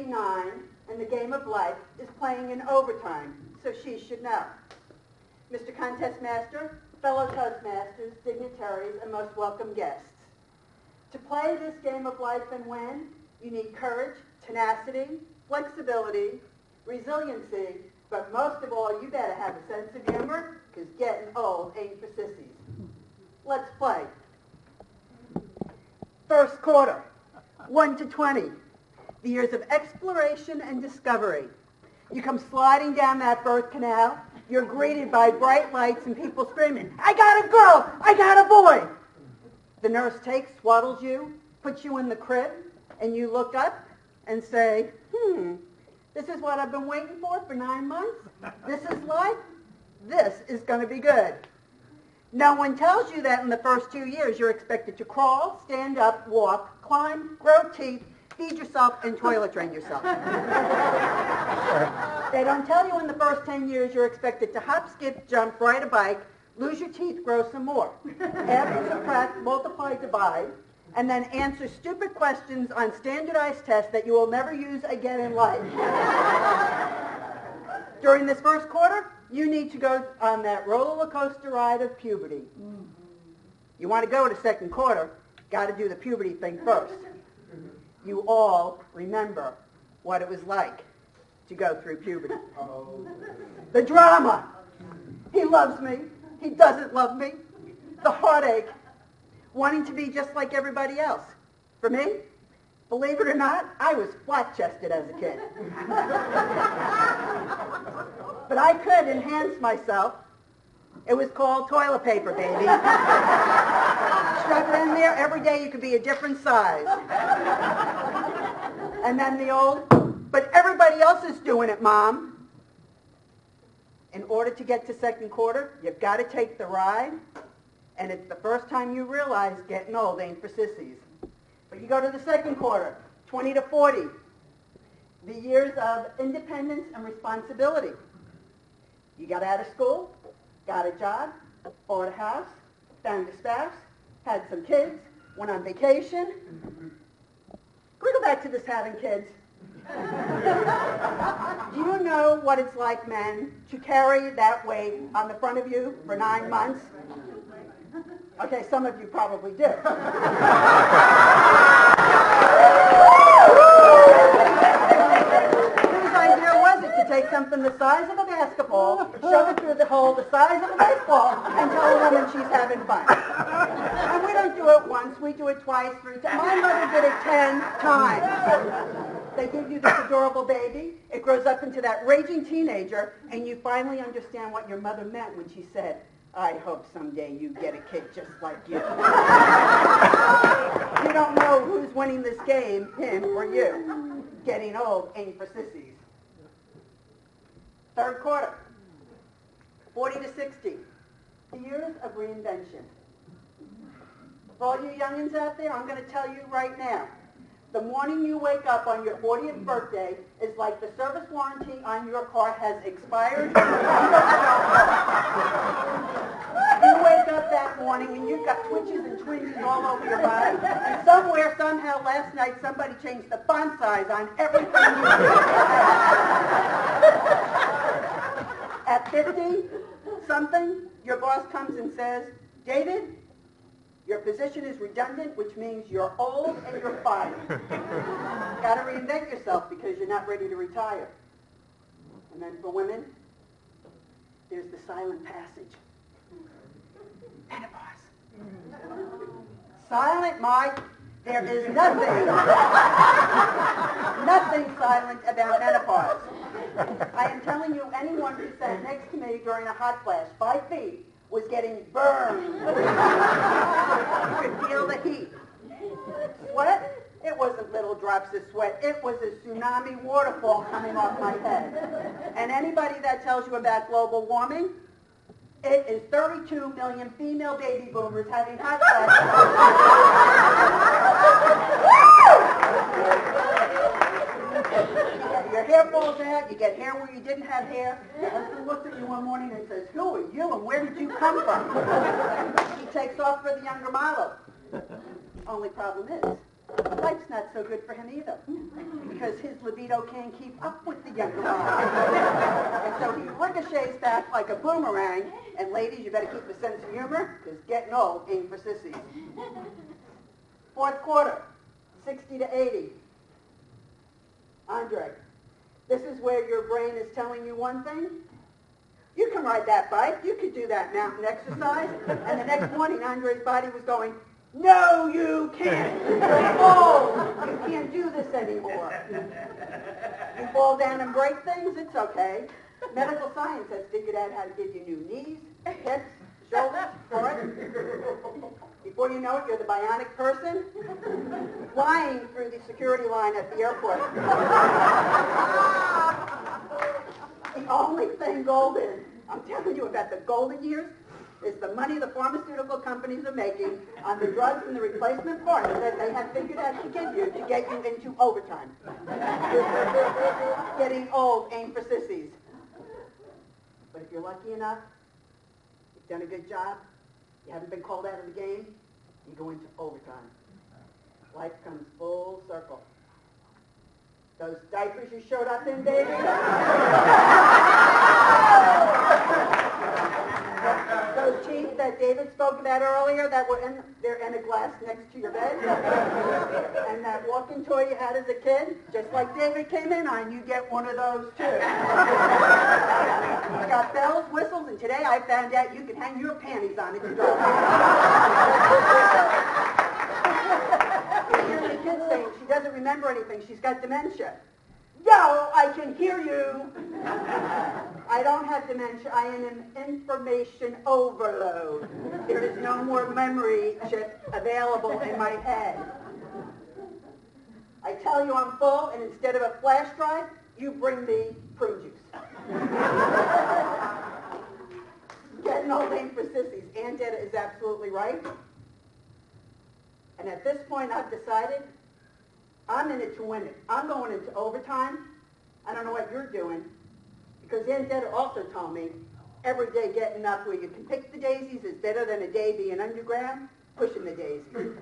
59, and the game of life is playing in overtime, so she should know. Mr. Contest Master, fellow Toastmasters, dignitaries, and most welcome guests. To play this game of life and win, you need courage, tenacity, flexibility, resiliency, but most of all, you better have a sense of humor, because getting old ain't for sissies. Let's play. First quarter, 1 to 20. The years of exploration and discovery. You come sliding down that birth canal. You're greeted by bright lights and people screaming, "I got a girl! I got a boy!" The nurse takes, swaddles you, puts you in the crib, and you look up and say, this is what I've been waiting for 9 months? This is life? This is going to be good. No one tells you that in the first 2 years you're expected to crawl, stand up, walk, climb, grow teeth, feed yourself, and toilet train yourself. They don't tell you in the first 10 years you're expected to hop, skip, jump, ride a bike, lose your teeth, grow some more. Add, subtract, multiply, divide, and then answer stupid questions on standardized tests that you will never use again in life. During this first quarter, you need to go on that roller coaster ride of puberty. You want to go to second quarter, got to do the puberty thing first. You all remember what it was like to go through puberty. The drama. He loves me. He doesn't love me. The heartache. Wanting to be just like everybody else. For me, believe it or not, I was flat-chested as a kid. But I could enhance myself. It was called toilet paper, baby. Shove it in there. Every day you could be a different size. And then the old, but everybody else is doing it, Mom. In order to get to second quarter, you've got to take the ride. And it's the first time you realize getting old ain't for sissies. But you go to the second quarter, 20 to 40. The years of independence and responsibility. You got out of school, got a job, bought a house, found a spouse, had some kids, went on vacation. Can we go back to this having kids? Do you know what it's like, men, to carry that weight on the front of you for 9 months? Okay, some of you probably do. Whose idea was it to take something the size of a basketball, shove it through the hole the size of a baseball, and tell a woman she's having fun? And we don't do it once, we do it twice, 3 times. My mother did it 10 times. They give you this adorable baby, it grows up into that raging teenager, and you finally understand what your mother meant when she said, "I hope someday you get a kid just like you." You don't know who's winning this game, him or you. Getting old ain't for sissies. Third quarter, 40 to 60. The years of reinvention. For all you youngins out there, I'm going to tell you right now, the morning you wake up on your 40th birthday is like the service warranty on your car has expired. You wake up that morning and you've got twitches and twinges all over your body. And somewhere, somehow, last night, somebody changed the font size on everything you do. At 50-something, your boss comes and says, "David, your position is redundant, which means you're old and you're fired. Got to reinvent yourself because you're not ready to retire." And then for women, there's the silent passage. Menopause. Silent, Mike. There is nothing silent about menopause. I am telling you, anyone who sat next to me during a hot flash, 5 feet, was getting burned. You could feel the heat. Sweat? It wasn't little drops of sweat. It was a tsunami waterfall coming off my head. And anybody that tells you about global warming, it is 32 million female baby boomers having hot flashes. Your hair falls out, you get hair where you didn't have hair. Your husband looks at you one morning and says, "Who are you and where did you come from?" He takes off for the younger model. Only problem is, Life's not so good for him either, because his libido can't keep up with the younger man. And so he ricochets back like a boomerang, and ladies, you better keep a sense of humor, because getting old ain't for sissies. Fourth quarter, 60 to 80. Andre, this is where your brain is telling you one thing. You can ride that bike, you could do that mountain exercise, and the next morning Andre's body was going, no, you can't. You're old. You can't do this anymore. You fall down and break things, it's okay. Medical science has figured out how to give you new knees, hips, shoulders, forehead. Before you know it, you're the bionic person flying through the security line at the airport. The only thing golden, I'm telling you about the golden years, is the money the pharmaceutical companies are making on the drugs and the replacement parts that they have figured out to give you to get you into overtime. Getting old ain't for sissies. But if you're lucky enough, you've done a good job, you haven't been called out of the game, you go into overtime. Life comes full circle. Those diapers you showed up in, baby? Those teeth that David spoke about earlier that were they're in a glass next to your bed. And that walking toy you had as a kid, just like David came in on, you get one of those too. It's got bells, whistles, and today I found out you can hang your panties on it to dry. You hear the kid saying she doesn't remember anything, she's got dementia. Yo, I can hear you. I don't have dementia. I am an information overload. There is no more memory chip available in my head. I tell you I'm full, and instead of a flash drive, you bring me prune juice. Getting old ain't for sissies. Aunt Etta is absolutely right. And at this point, I've decided I'm in it to win it. I'm going into overtime. I don't know what you're doing, because Aunt Etta also told me every day getting up where you can pick the daisies is better than a day being underground pushing the daisies.